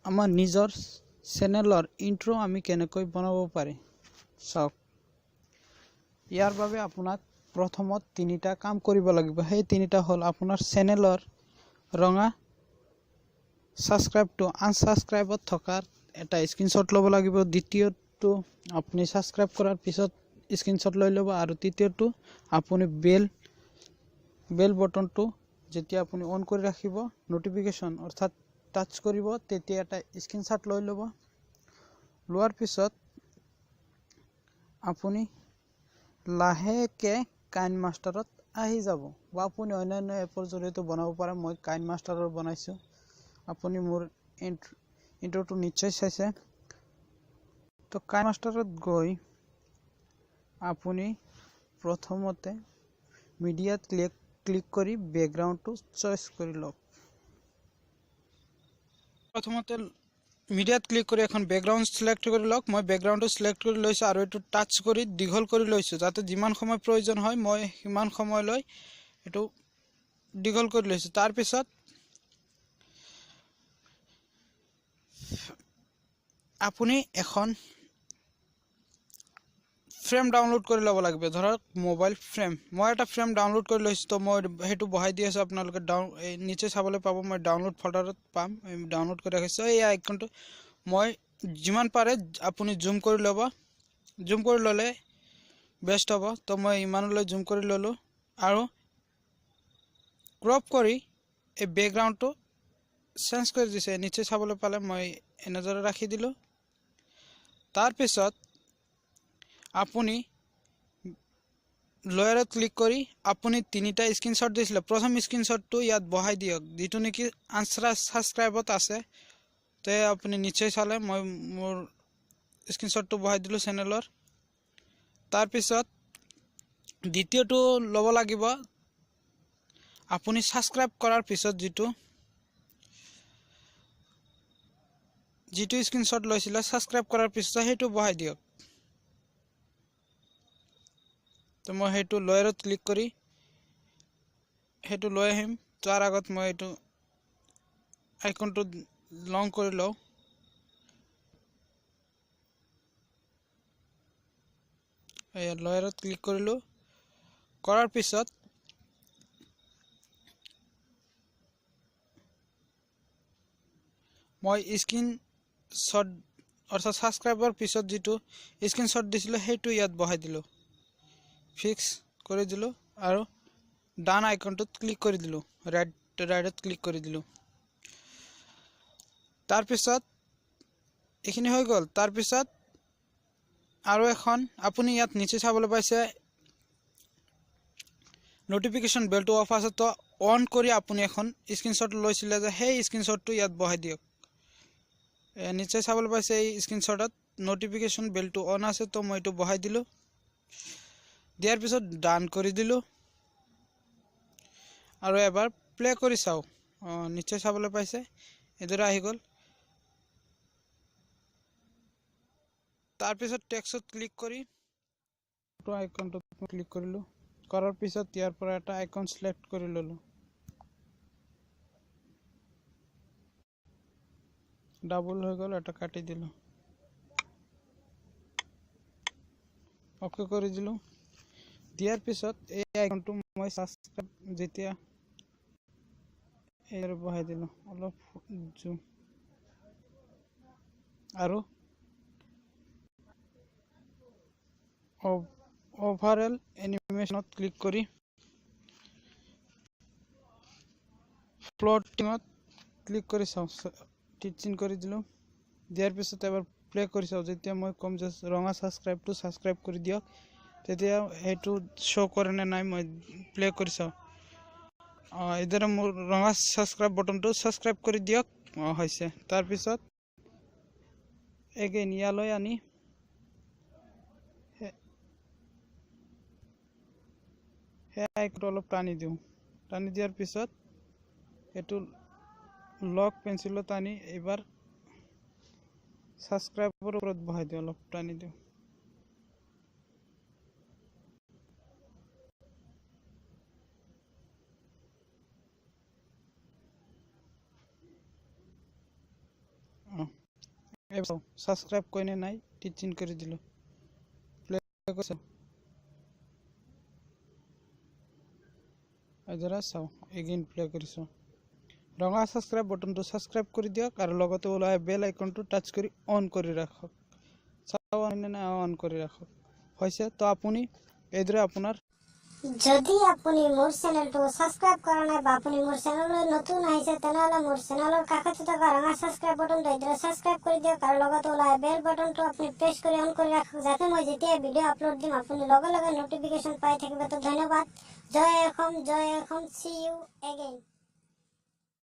আমাৰ নিজৰ চেনেলৰ ইন্ট্ৰো আমি কেনেকৈ বনাব পাৰি চাওক। ইয়াৰ বাবে আপোনাক প্ৰথমত তিনিটা কাম কৰিব লাগিব। সেই তিনিটা হ'ল আপোনাৰ চেনেলৰ ৰঙা সাবস্ক্ৰাইবটো আনসাবস্ক্ৰাইবত থকাৰ এটা স্ক্ৰিনশ্বট ল'ব লাগিব। দ্বিতীয়টো আপুনি সাবস্ক্ৰাইব কৰাৰ পিছত স্ক্ৰিনশ্বট লৈ ল'ব, আৰু তৃতীয়টো আপুনি বেল বটনটো যেতিয়া আপুনি অন কৰি ৰাখিব, নটিফিকেশ্যন অৰ্থাৎ টাচ কৰিব, তেতিয়া এটা স্ক্ৰিনশ্বট লৈ ল'ব। লোৱাৰ পিছত আপুনি লাহেকে কাইন মাষ্টাৰত আহি যাব, বা আপুনি অন্যান্য এপৰ জৰিয়তে বনাব পাৰে। মই কাইন মাষ্টাৰৰ বনাইছোঁ। আপুনি মোৰ ইন্ট্ৰোটো নিশ্চয় চাইছে। তো কাইন মাষ্টাৰত গৈ আপুনি প্ৰথমতে মিডিয়াত ক্লিক কৰি বেকগ্ৰাউণ্ডটো চইচ কৰি লওক। প্ৰথমতে মিডিয়াত ক্লিক কৰি এখন বেকগ্ৰাউণ্ড সিলেক্ট কৰি লওক। মই বেকগ্ৰাউণ্ডটো সিলেক্ট কৰি লৈছোঁ আৰু এইটো টাচ কৰি দীঘল কৰি লৈছোঁ, যাতে যিমান সময় প্ৰয়োজন হয় মই সিমান সময়লৈ এইটো দীঘল কৰি লৈছোঁ। তাৰপিছত আপুনি এখন ফ্ৰেম ডাউনলোড কৰি ল'ব লাগিব, ধৰক মোবাইল ফ্ৰেম। মই এটা ফ্ৰেম ডাউনলোড কৰি লৈছোঁ, তো মই সেইটো বহাই দি আছোঁ। আপোনালোকে নিচে চাবলৈ পাব, মই ডাউনলোড ফল্ডাৰত পাম। ডাউনলোড কৰি ৰাখিছোঁ। এই আইকনটো মই যিমান পাৰে আপুনি জুম কৰি ল'ব। জুম কৰি ল'লে বেষ্ট হ'ব। তো মই ইমানলৈ জুম কৰি ল'লোঁ, আৰু ক্ৰপ কৰি এই বেকগ্ৰাউণ্ডটো চেঞ্জ কৰি দিছে। নিচে চাবলৈ পালে মই এনেদৰে ৰাখি দিলোঁ। তাৰপিছত আপুনি লয়াৰত ক্লিক কৰি আপুনি তিনিটা স্ক্ৰিনশ্বট দিছিলে, প্ৰথম স্ক্ৰিনশ্বটটো ইয়াত বহাই দিয়ক, যিটো নেকি আনসাবস্ক্ৰাইবত আছে। তো আপুনি নিশ্চয় চালে, মই মোৰ স্ক্ৰিনশ্বটটো বহাই দিলোঁ চেনেলৰ। তাৰপিছত দ্বিতীয়টো ল'ব লাগিব আপুনি সাবস্ক্ৰাইব কৰাৰ পিছত যিটো স্ক্ৰিনশ্বট লৈছিলে, সাবস্ক্ৰাইব কৰাৰ পিছত সেইটো বহাই দিয়ক। তো মই সেইটো লয়াৰত ক্লিক কৰি সেইটো লৈ আহিম। তাৰ আগত মই এইটো আইকনটো লং কৰি লওঁ। লয়াৰত ক্লিক কৰিলোঁ। কৰাৰ পিছত মই স্ক্ৰিনশ্বট অৰ্থাৎ সাবস্ক্ৰাইবৰ পিছত যিটো স্ক্ৰিনশ্বট দিছিলোঁ সেইটো ইয়াত বহাই দিলোঁ, ফিক্স কৰি দিলোঁ, আৰু ডান আইকনটোত ক্লিক কৰি দিলোঁ, ৰাইটত ক্লিক কৰি দিলোঁ। তাৰপিছত এইখিনি হৈ গ'ল। তাৰপিছত আৰু এখন আপুনি ইয়াত নিচে চাবলৈ পাইছে নটিফিকেশ্যন বেলটো অফ আছে, তো অন কৰি আপুনি এখন স্ক্ৰিনশ্বট লৈছিলে যে সেই স্ক্ৰিনশ্বটটো ইয়াত বহাই দিয়ক। নিশ্চয় চাবলৈ পাইছে এই স্ক্ৰিনশ্বটত নটিফিকেশ্যন বেলটো অন আছে, তো মই এইটো বহাই দিলোঁ। দিয়াৰ পিছত ডান কৰি দিলোঁ, আৰু এবাৰ প্লে কৰি চাওঁ। নিশ্চয় চাবলৈ পাইছে এইদৰে আহি গ'ল। তাৰপিছত টেক্সট ক্লিক কৰি আইকনটোত ক্লিক কৰিলোঁ। কৰাৰ পিছত ইয়াৰ পৰা এটা আইকন সিলেক্ট কৰি ল'লোঁ, ডাবল হৈ গ'ল, এটা কাটি দিলোঁ, অকে কৰি দিলোঁ। দিয়াৰ পিছত এই আইকনটো মই সাবস্ক্ৰাইব যেতিয়া এইদৰে বহাই দিলোঁ, অলপ জুম, আৰু অভাৰঅল এনিমেশ্যনত ক্লিক কৰি ফ্লোটিঙত ক্লিক কৰি চাওঁ, টিচিং কৰি দিলোঁ। দিয়াৰ পিছত এবাৰ প্লে কৰি চাওঁ। যেতিয়া মই ক'ম যে ৰঙা ছাবস্ক্ৰাইব কৰি দিয়ক, তেতিয়া সেইটো শ্ব' কৰে নে নাই মই প্লে কৰি চাওঁ। এইদৰে মোৰ ৰঙা ছাবস্ক্ৰাইব বটনটো ছাবস্ক্ৰাইব কৰি দিয়ক, হৈছে। তাৰপিছত এগেইন ইয়ালৈ আনি সেই আইকনটো অলপ টানি দিওঁ। টানি দিয়াৰ পিছত এইটো লক পেঞ্চিলত আনি এইবাৰ ছাবস্ক্ৰাইবৰ ওপৰত বহাই দিওঁ, অলপ টানি দিওঁ। সাবস্ক্ৰাইব কইনে নাই টিচিং কৰে দিল প্লে কৰছো এজৰা চাও এগেইন প্লে কৰিছো ৰঙা সাবস্ক্ৰাইব বটনটো সাবস্ক্ৰাইব কৰি দিয়ক আৰু লগতে ওলাই বেল আইকনটো টাচ কৰি অন কৰি ৰাখক চাও না অন কৰি ৰাখক হৈছে তো আপুনি এদৰে আপোনাৰ যদি আপুনি মোৰ চেনেলটো সাবস্ক্ৰাইব কৰা নাই বা আপুনি মোৰ চেনেললৈ নতুন আহিছে তেনেহলে মোৰ চেনেলৰ কাষতে থকা ৰঙা সাবস্ক্ৰাইব বটনটো এদৰে সাবস্ক্ৰাইব কৰি দিয়ক আৰু লগতে ওলাই বেল বটনটো আপুনি প্ৰেছ কৰি অন কৰি ৰাখক যাতে মই যেতিয়া ভিডিঅ' আপলোড দিম আপুনি লগে লগে নটিফিকেশন পাই থাকিব তো ধন্যবাদ জয় অসম সি ইউ এগেইন